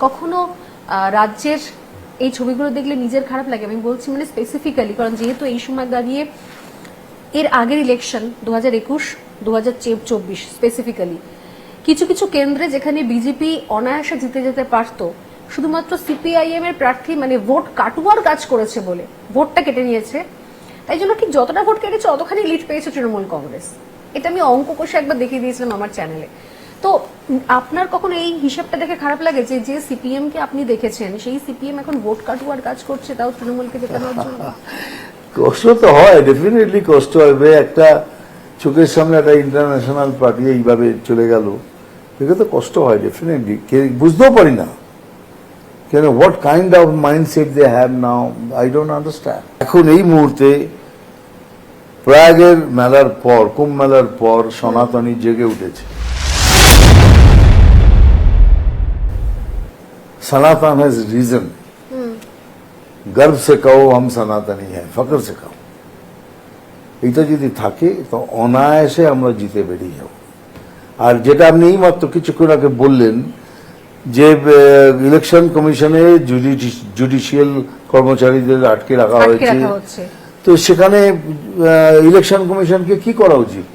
কখনো রাজ্যের এই ছবিগুলো দেখলে নিজের খারাপ লাগে? আমি বলছি মানে স্পেসিফিক্যালি, কারণ যেহেতু এই সময় দাঁড়িয়ে এর আগের ইলেকশন 2021, 2024 স্পেসিফিক্যালি কিছু কিছু কেন্দ্রে যেখানে বিজেপি অনায়াসে জিতে যেতে পারতো, শুধুমাত্র সিপিআইএম এর প্রার্থী মানে ভোট কাটুয়ার কাজ করেছে বলে ভোটটা কেটে নিয়েছে। তাই জন্য ঠিক যতটা ভোট কেটেছে অতখানি লিড পেয়েছে তৃণমূল কংগ্রেস। এটা আমি অঙ্ক কষে একবার দেখিয়ে দিয়েছিলাম আমার চ্যানেলে। তো আপনার কখনো এই হিসাবটা দেখে খারাপ লাগে যে যে সিপিএম কে আপনি দেখেছেন সেই সিপিএম এখন ভোট কাটুয়ার কাজ করছে, তাও তৃণমূলকে জেতানোর জন্য? কষ্ট তো হয়, ডেফিনেটলি কষ্ট হবে। একটা চোখের সামনে একটা ইন্টারন্যাশনাল পার্টি এইভাবে চলে গেল, এটা তো কষ্ট হয় ডেফিনেটলি। বুঝতেও পারি না কেন, what kind of mindset they have now, I don't understand. এখন এই মুহূর্তে প্রয়াগের মেলার পর, কুম্ভ মেলার পর সনাতনী জেগে উঠেছে। सनातन हैज रीजन, गर्व से कहो हम सनातनी हैं, फख्र से कहो। এটা যদি থাকে তো অনায়াসে আমরা জিতে বেরিয়ে যাব। আর যেটা আপনি এই মাত্র কিছুক্ষণ আগে বললেন যে ইলেকশন কমিশনে জুডিশিয়াল কর্মচারীদের আটকে রাখা হয়েছে, তো সেখানে ইলেকশন কমিশনকে কি করা উচিত?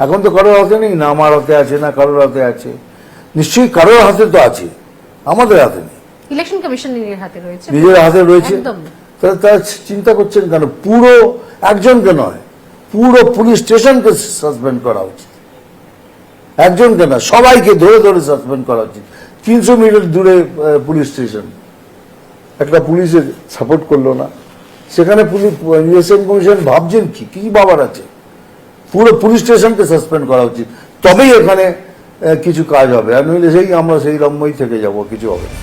এখন তো কারোর হাতে নেই, না আমার হাতে আছে না কারোর হাতে আছে, নিশ্চয়ই কারোর হাতে তো আছে, আমাদের হাতে নেই। ইলেকশন কমিশন নিজের হাতে রয়েছে, নিজের হাতে রয়েছে। তাহলে তারা চিন্তা করছেন কেন? পুরো একজনকে নয়, পুরো পুলিশ স্টেশনকে সাসপেন্ড করা উচিত। একজনকে না, সবাইকে ধরে ধরে সাসপেন্ড করা উচিত। 300 মিটার দূরে পুলিশ স্টেশন, একটা পুলিশের সাপোর্ট করলো না, সেখানে ইলেকশন কমিশন ভাবছেন কি বাবার আছে? পুরো পুলিশ স্টেশনকে সাসপেন্ড করা উচিত, তবেই এখানে কিছু কাজ হবে। আর নইলে আমরা সেই রম্যই থেকে যাব, কিছু হবে না।